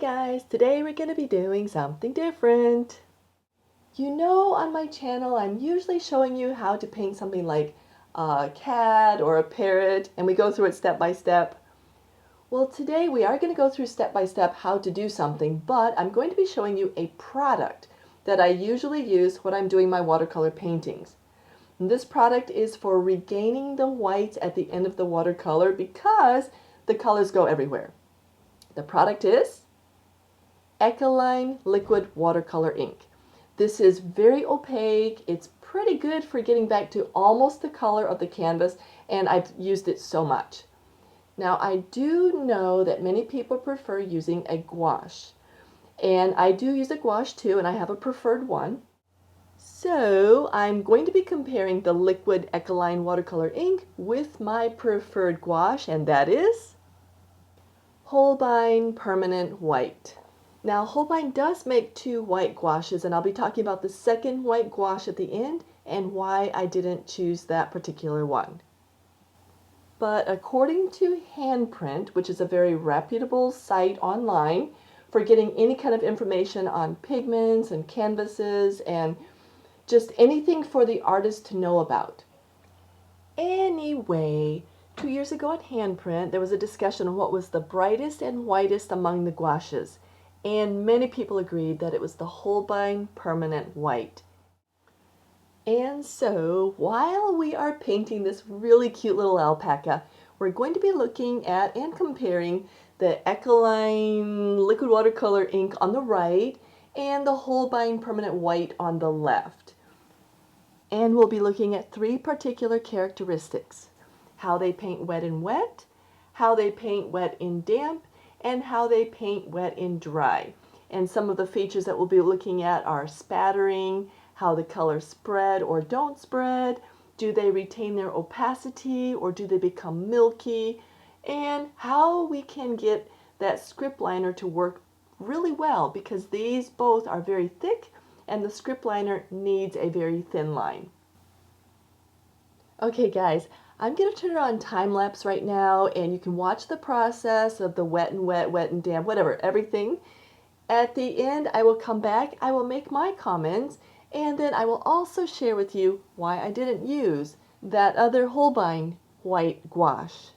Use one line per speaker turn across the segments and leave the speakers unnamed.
guys, today we're going to be doing something different. You know, on my channel I'm usually showing you how to paint something like a cat or a parrot, and we go through it step by step. Well, today we are going to go through step by step how to do something, but I'm going to be showing you a product that I usually use when I'm doing my watercolor paintings. And this product is for regaining the whites at the end of the watercolor because the colors go everywhere. The product is Ecoline liquid watercolor ink. This is very opaque. It's pretty good for getting back to almost the color of the canvas, and I've used it so much. Now, I do know that many people prefer using a gouache, and I do use a gouache too, and I have a preferred one. So I'm going to be comparing the liquid Ecoline watercolor ink with my preferred gouache, and that is Holbein Permanent White. Now, Holbein does make two white gouaches, and I'll be talking about the second white gouache at the end and why I didn't choose that particular one. But according to Handprint, which is a very reputable site online for getting any kind of information on pigments and canvases and just anything for the artist to know about. Anyway, 2 years ago at Handprint, there was a discussion on what was the brightest and whitest among the gouaches, and many people agreed that it was the Holbein Permanent White. And so, while we are painting this really cute little alpaca, we're going to be looking at and comparing the Ecoline liquid watercolor ink on the right and the Holbein Permanent White on the left. And we'll be looking at three particular characteristics: how they paint wet in wet, how they paint wet in damp, and how they paint wet in dry. And some of the features that we'll be looking at are spattering, how the colors spread or don't spread, do they retain their opacity or do they become milky, and how we can get that script liner to work really well, because these both are very thick and the script liner needs a very thin line. Okay guys, I'm going to turn it on time lapse right now, and you can watch the process of the wet and wet, wet and damp, whatever, everything. At the end, I will come back, I will make my comments, and then I will also share with you why I didn't use that other Holbein white gouache.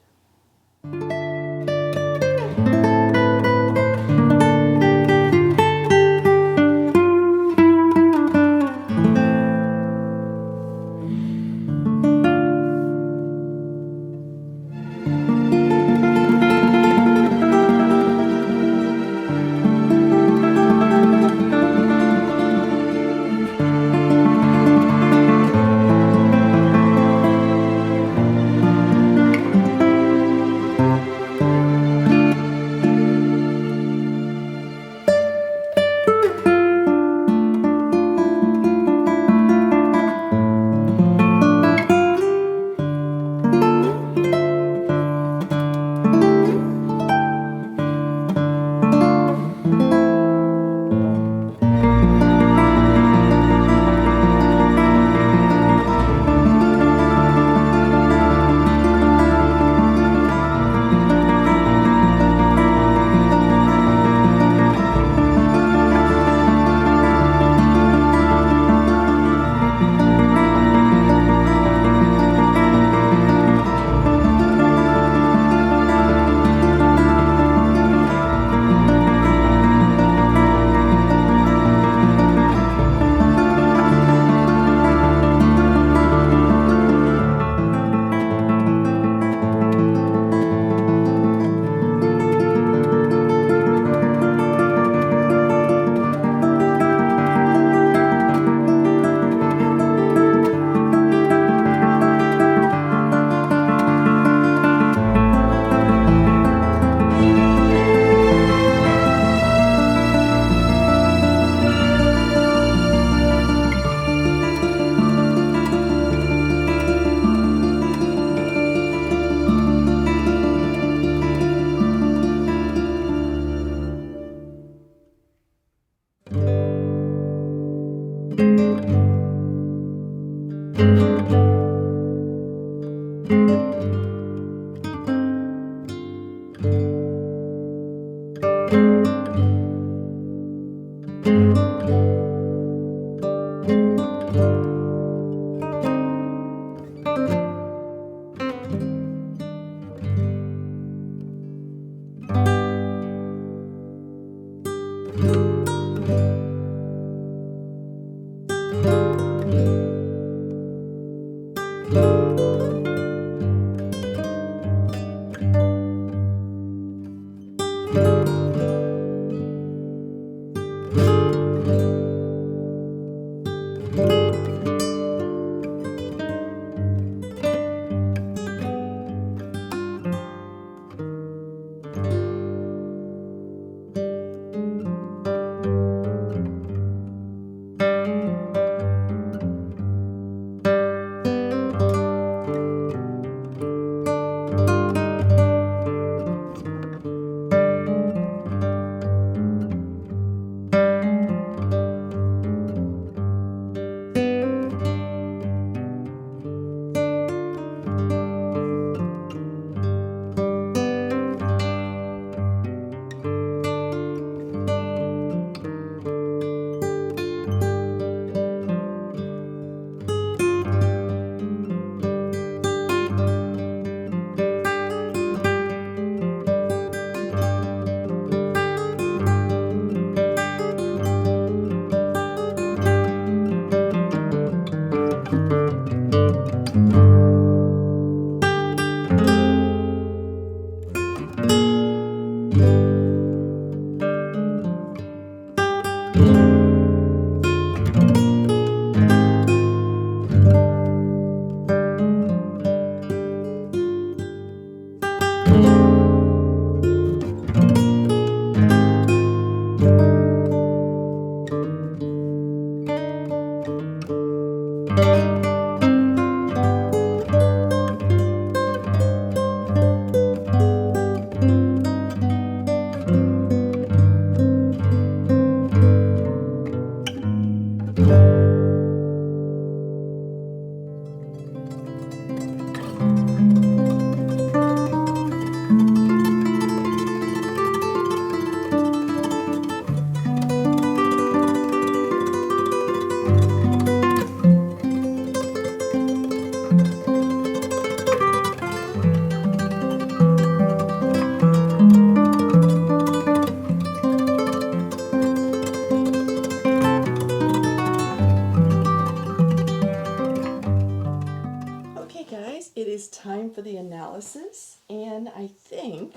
analysis, and I think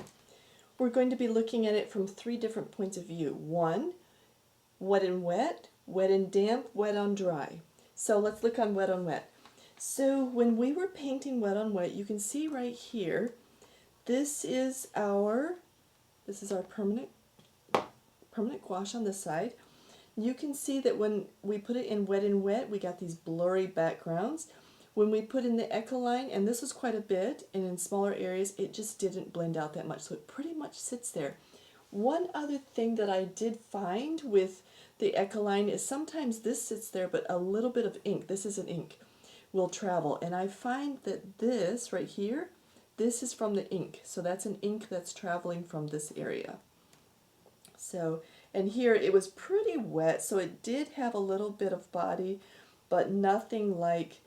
we're going to be looking at it from 3 different points of view. 1, wet and wet, wet and damp, wet on dry. So let's look on wet on wet. So when we were painting wet on wet, you can see right here, this is our permanent gouache on this side. You can see that when we put it in wet and wet, we got these blurry backgrounds. When we put in the Ecoline, and this was quite a bit, and in smaller areas, it just didn't blend out that much, so it pretty much sits there. One other thing that I did find with the Ecoline is sometimes this sits there, but a little bit of ink, this is an ink, will travel. And I find that this right here, this is from the ink. So that's an ink that's traveling from this area. So, and here it was pretty wet, so it did have a little bit of body, but nothing like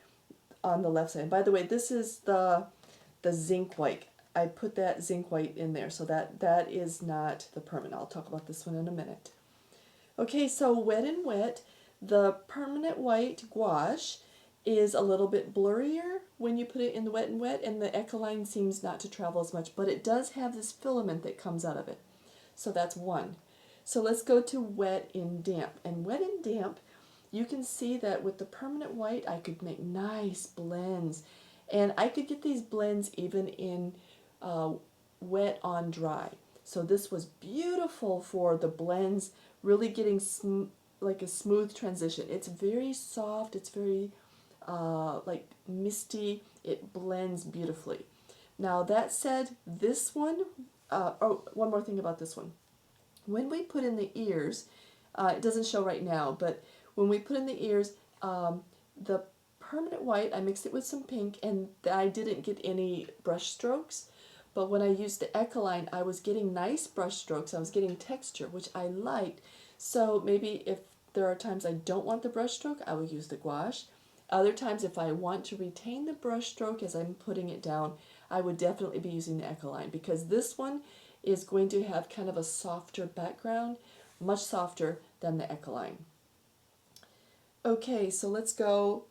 on the left side. And by the way, this is the zinc white. I put that zinc white in there, so that is not the permanent. I'll talk about this one in a minute. Okay, so wet and wet, the permanent white gouache is a little bit blurrier when you put it in the wet and wet, and the Ecoline seems not to travel as much, but it does have this filament that comes out of it. So that's one. So let's go to wet and damp. And wet and damp, you can see that with the permanent white, I could make nice blends. And I could get these blends even in wet on dry. So this was beautiful for the blends, really getting like a smooth transition. It's very soft, it's very like misty, it blends beautifully. Now that said, this one, one more thing about this one. When we put in the ears, it doesn't show right now, but when we put in the ears, the permanent white, I mixed it with some pink, and I didn't get any brush strokes. But when I used the Ecoline, I was getting nice brush strokes. I was getting texture, which I liked. So maybe if there are times I don't want the brush stroke, I will use the gouache. Other times, if I want to retain the brush stroke as I'm putting it down, I would definitely be using the Ecoline, because this one is going to have kind of a softer background, much softer than the Ecoline. Okay, so let's go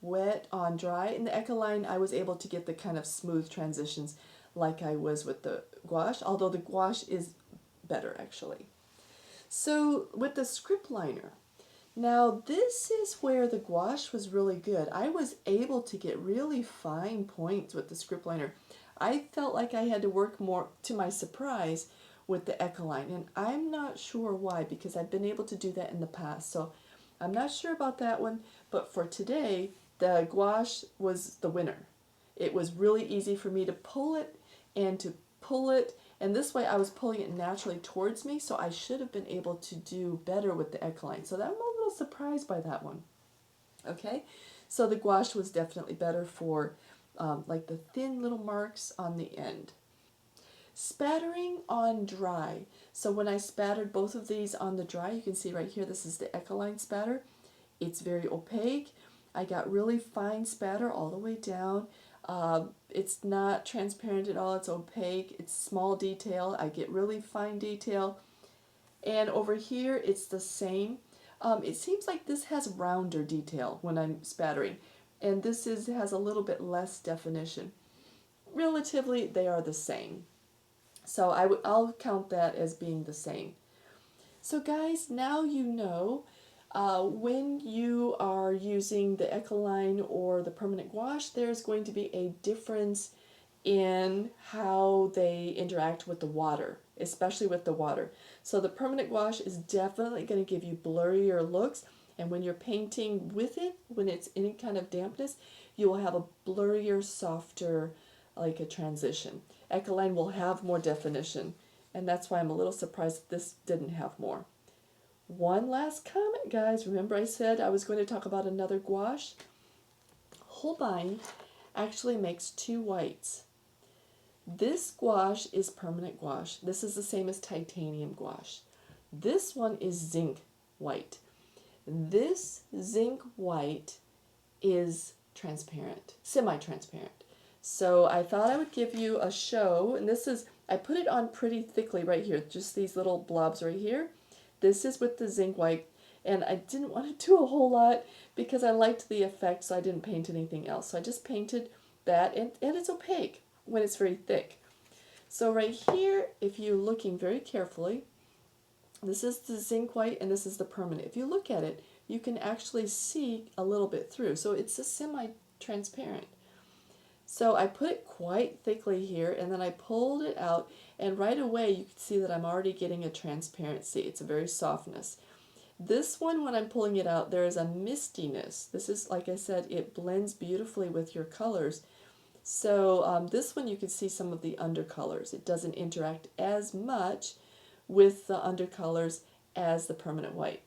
wet on dry. In the Ecoline, I was able to get the kind of smooth transitions like I was with the gouache, although the gouache is better actually. So with the script liner, now this is where the gouache was really good. I was able to get really fine points with the script liner. I felt like I had to work more, to my surprise, with the Ecoline, and I'm not sure why, because I've been able to do that in the past. So I'm not sure about that one, but for today, the gouache was the winner. It was really easy for me to pull it and to pull it, and this way I was pulling it naturally towards me, so I should have been able to do better with the Ecoline. So I'm a little surprised by that one. Okay, so the gouache was definitely better for like the thin little marks on the end. Spattering on dry. So when I spattered both of these on the dry, you can see right here, this is the Ecoline spatter. It's very opaque. I got really fine spatter all the way down. It's not transparent at all, it's opaque, it's small detail. I get really fine detail. And over here, it's the same. It seems like this has rounder detail when I'm spattering, and this has a little bit less definition. Relatively, they are the same. So I'll count that as being the same. So guys, now you know when you are using the Ecoline or the permanent gouache, there's going to be a difference in how they interact with the water, especially with the water. So the permanent gouache is definitely going to give you blurrier looks, and when you're painting with it, when it's any kind of dampness, you will have a blurrier, softer, like a transition. Ecoline will have more definition, and that's why I'm a little surprised that this didn't have more. One last comment, guys. Remember I said I was going to talk about another gouache? Holbein actually makes 2 whites. This gouache is permanent gouache. This is the same as titanium gouache. This one is zinc white. This zinc white is transparent, semi-transparent. So I thought I would give you a show, and this is, I put it on pretty thickly right here, just these little blobs right here. This is with the zinc white, and I didn't want to do a whole lot because I liked the effect, so I didn't paint anything else. So I just painted that, and it's opaque when it's very thick. So right here, if you're looking very carefully, this is the zinc white and this is the permanent. If you look at it, you can actually see a little bit through. So it's a semi-transparent. So I put it quite thickly here, and then I pulled it out, and right away you can see that I'm already getting a transparency. It's a very softness. This one, when I'm pulling it out, there is a mistiness. This is, like I said, it blends beautifully with your colors. So this one you can see some of the undercolors. It doesn't interact as much with the undercolors as the permanent white.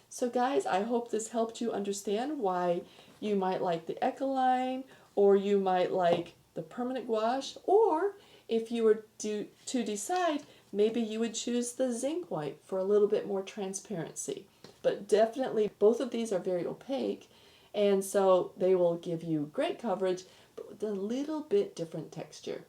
So guys, I hope this helped you understand why you might like the Ecoline, or you might like the permanent gouache, or if you were to decide, maybe you would choose the zinc white for a little bit more transparency. But definitely both of these are very opaque, and so they will give you great coverage, but with a little bit different texture.